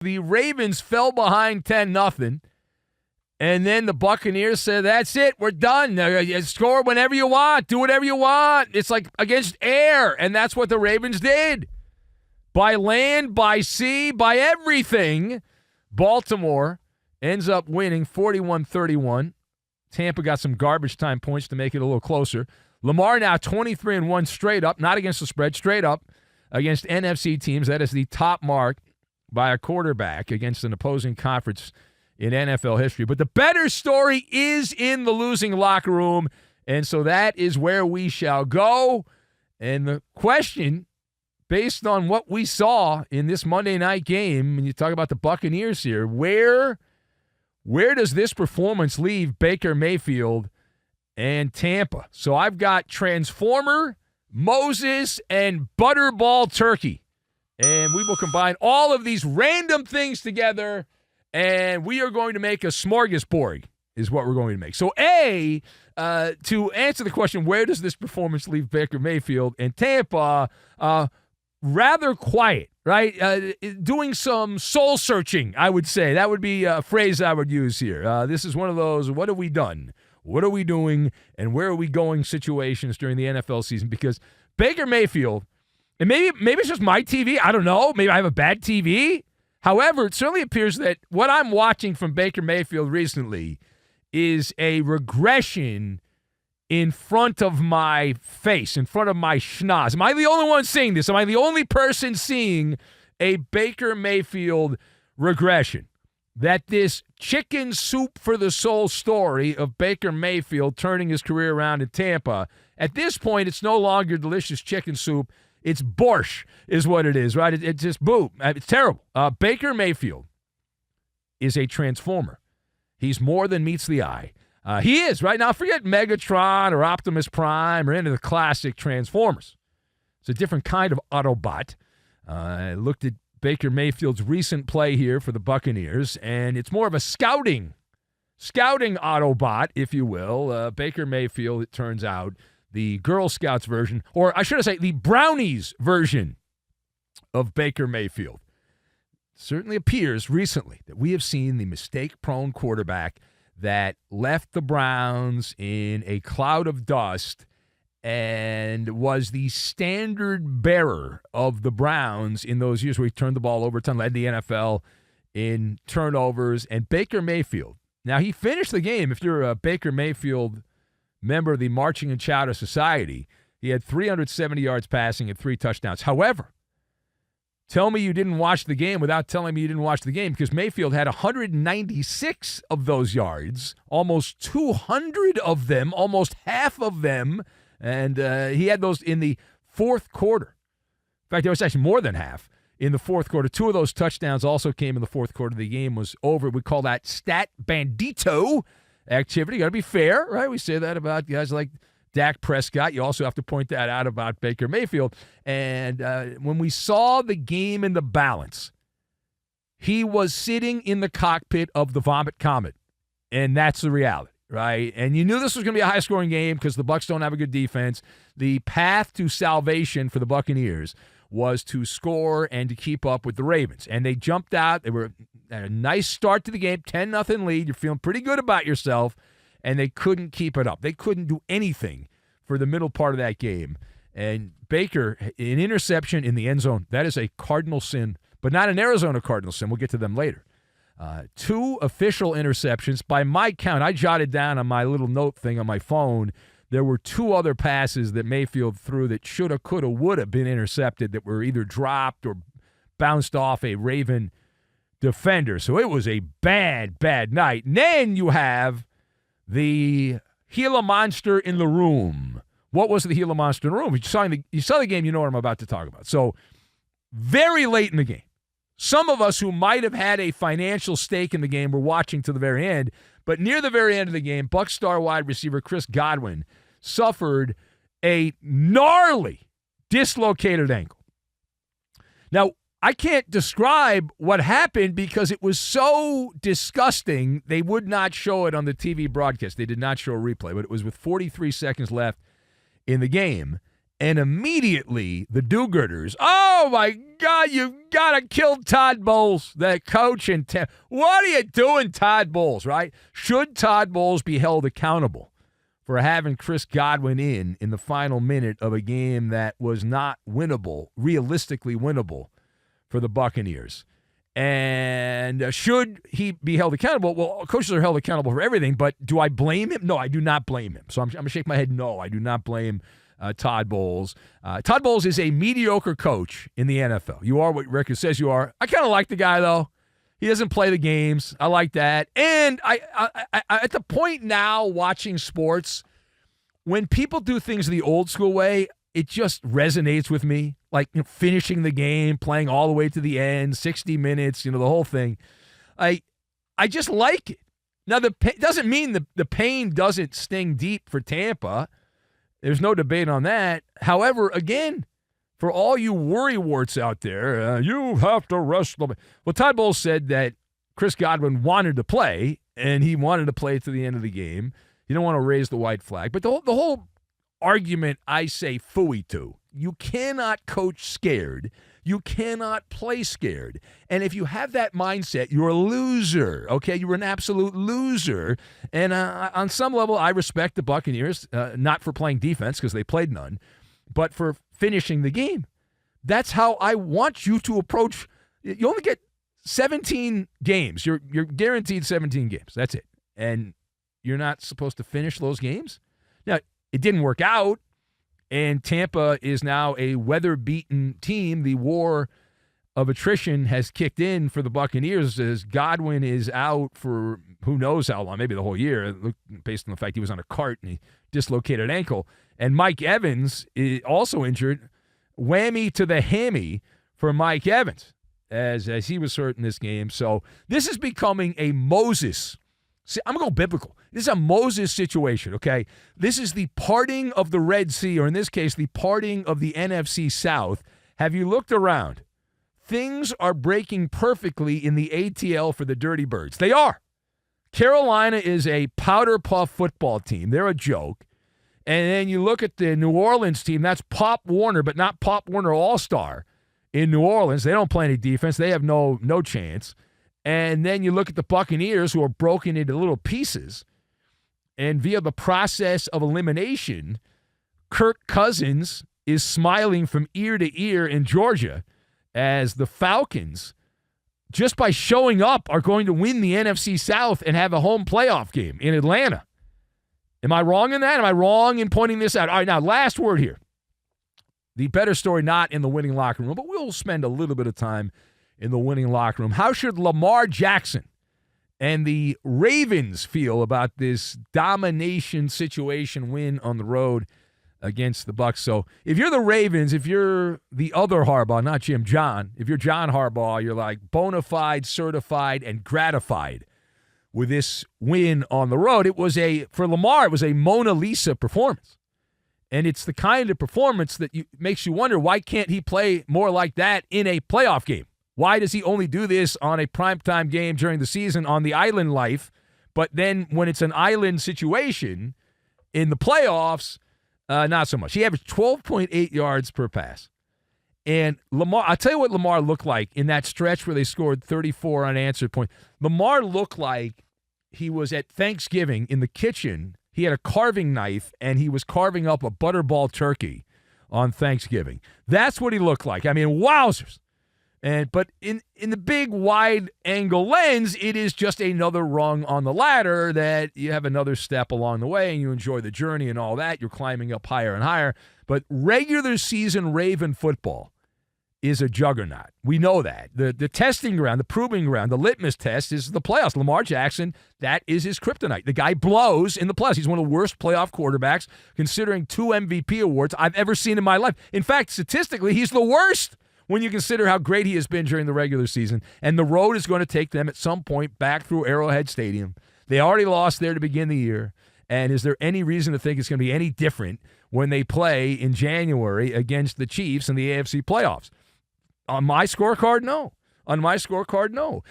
The Ravens fell behind 10-0, and then the Buccaneers said, that's it, we're done. Score whenever you want, do whatever you want. It's like against air, and that's what the Ravens did. By land, by sea, by everything, Baltimore ends up winning 41-31. Tampa got some garbage time points to make it a little closer. Lamar now 23-1 straight up, not against the spread, straight up against NFC teams. That is the top mark by a quarterback against an opposing conference in NFL history. But the better story is in the losing locker room, and so that is where we shall go. And the question, based on what we saw in this Monday night game, when you talk about the Buccaneers here, where does this performance leave Baker Mayfield and Tampa? So I've got Transformer, Moses, and Butterball Turkey. And we will combine all of these random things together, and we are going to make a smorgasbord is what we're going to make. So to answer the question, where does this performance leave Baker Mayfield and Tampa? Rather quiet, right? Doing some soul searching, I would say. That would be a phrase I would use here. This is one of those, what have we done? What are we doing? And where are we going situations during the NFL season? Because Baker Mayfield, and maybe it's just my TV. I don't know. Maybe I have a bad TV. However, it certainly appears that what I'm watching from Baker Mayfield recently is a regression in front of my face, in front of my schnoz. Am I the only one seeing this? Am I the only person seeing a Baker Mayfield regression? That this chicken soup for the soul story of Baker Mayfield turning his career around in Tampa, at this point, it's no longer delicious chicken soup. It's borscht is what it is, right? It's just, boom. It's terrible. Baker Mayfield is a transformer. He's more than meets the eye. He is, right? Now, forget Megatron or Optimus Prime or any of the classic Transformers. It's a different kind of Autobot. I looked at Baker Mayfield's recent play here for the Buccaneers, and it's more of a scouting Autobot, if you will. Baker Mayfield, it turns out, the Girl Scouts version, or I should say the Brownies version of Baker Mayfield. It certainly appears recently that we have seen the mistake-prone quarterback that left the Browns in a cloud of dust and was the standard bearer of the Browns in those years where he turned the ball over a ton, led the NFL in turnovers. And Baker Mayfield, now he finished the game, if you're a Baker Mayfield member of the Marching and Chowder Society, he had 370 yards passing and 3 touchdowns. However, tell me you didn't watch the game without telling me you didn't watch the game, because Mayfield had 196 of those yards, almost 200 of them, almost half of them, and he had those in the fourth quarter. In fact, there was actually more than half in the fourth quarter. 2 of those touchdowns also came in the fourth quarter. The game was over. We call that stat bandito activity. Got to be fair, right? We say that about guys like Dak Prescott. You also have to point that out about Baker Mayfield. And when we saw the game in the balance, he was sitting in the cockpit of the Vomit Comet. And that's the reality, right? And you knew this was going to be a high-scoring game because the Bucs don't have a good defense. The path to salvation for the Buccaneers was to score and to keep up with the Ravens. And they jumped out. They were at a nice start to the game, 10-0 lead. You're feeling pretty good about yourself. And they couldn't keep it up. They couldn't do anything for the middle part of that game. And Baker, an interception in the end zone, that is a cardinal sin, but not an Arizona cardinal sin. We'll get to them later. 2 official interceptions. By my count, I jotted down on my little note thing on my phone, there were 2 other passes that Mayfield threw that shoulda, coulda, woulda been intercepted that were either dropped or bounced off a Raven defender. So it was a bad, bad night. And then you have the Gila Monster in the room. What was the Gila Monster in the room? You saw the game, you know what I'm about to talk about. So very late in the game, some of us who might have had a financial stake in the game were watching to the very end, but near the very end of the game, Bucs star wide receiver Chris Godwin suffered a gnarly dislocated ankle. Now, I can't describe what happened because it was so disgusting, they would not show it on the TV broadcast. They did not show a replay, but it was with 43 seconds left in the game. And immediately, the do-gooders, oh, my God, you've got to kill Todd Bowles, the coach. What are you doing, Todd Bowles, right? Should Todd Bowles be held accountable for having Chris Godwin in the final minute of a game that was not winnable, realistically winnable for the Buccaneers? And should he be held accountable? Well, coaches are held accountable for everything, but do I blame him? No, I do not blame him. So I'm going to shake my head no, I do not blame Todd Bowles. Todd Bowles is a mediocre coach in the NFL. You are what record says you are. I kind of like the guy, though. He doesn't play the games. I like that. And I at the point now watching sports, when people do things the old school way, it just resonates with me. Like finishing the game, playing all the way to the end, 60 minutes, the whole thing. I just like it. Now, doesn't mean the pain doesn't sting deep for Tampa. There's no debate on that. However, again, for all you worrywarts out there, you have to rest them. Well, Todd Bowles said that Chris Godwin wanted to play, and he wanted to play to the end of the game. You don't want to raise the white flag. But the whole argument, I say phooey to. You cannot coach scared. You cannot play scared. And if you have that mindset, you're a loser, okay? You're an absolute loser. And on some level, I respect the Buccaneers, not for playing defense because they played none, but for finishing the game. That's how I want you to approach. You only get 17 games. You're guaranteed 17 games. That's it. And you're not supposed to finish those games? Now, it didn't work out. And Tampa is now a weather-beaten team. The war of attrition has kicked in for the Buccaneers as Godwin is out for who knows how long, maybe the whole year, based on the fact he was on a cart and he dislocated ankle. And Mike Evans is also injured. Whammy to the hammy for Mike Evans as he was hurt in this game. So this is becoming a Moses. See, I'm going to go biblical. This is a Moses situation, okay? This is the parting of the Red Sea, or in this case, the parting of the NFC South. Have you looked around? Things are breaking perfectly in the ATL for the Dirty Birds. They are. Carolina is a powder puff football team. They're a joke. And then you look at the New Orleans team. That's Pop Warner, but not Pop Warner All-Star in New Orleans. They don't play any defense. They have no chance. And then you look at the Buccaneers, who are broken into little pieces. And via the process of elimination, Kirk Cousins is smiling from ear to ear in Georgia as the Falcons, just by showing up, are going to win the NFC South and have a home playoff game in Atlanta. Am I wrong in that? Am I wrong in pointing this out? All right, now, last word here. The better story not in the winning locker room, but we'll spend a little bit of time in the winning locker room. How should Lamar Jackson and the Ravens feel about this domination situation win on the road against the Bucs? So if you're the Ravens, if you're the other Harbaugh, not Jim John, if you're John Harbaugh, you're like bona fide, certified, and gratified with this win on the road. For Lamar, it was a Mona Lisa performance. And it's the kind of performance that makes you wonder, why can't he play more like that in a playoff game? Why does he only do this on a primetime game during the season on the island life? But then when it's an island situation in the playoffs, not so much. He averaged 12.8 yards per pass. And Lamar, I'll tell you what Lamar looked like in that stretch where they scored 34 unanswered points. Lamar looked like he was at Thanksgiving in the kitchen. He had a carving knife, and he was carving up a butterball turkey on Thanksgiving. That's what he looked like. I mean, wowzers. But in the big wide angle lens, it is just another rung on the ladder that you have another step along the way and you enjoy the journey and all that. You're climbing up higher and higher. But regular season Raven football is a juggernaut. We know that. The testing ground, the proving ground, the litmus test is the playoffs. Lamar Jackson, that is his kryptonite. The guy blows in the playoffs. He's one of the worst playoff quarterbacks, considering 2 MVP awards I've ever seen in my life. In fact, statistically, he's the worst when you consider how great he has been during the regular season. And the road is going to take them at some point back through Arrowhead Stadium. They already lost there to begin the year. And is there any reason to think it's going to be any different when they play in January against the Chiefs in the AFC playoffs? On my scorecard, no. On my scorecard, no.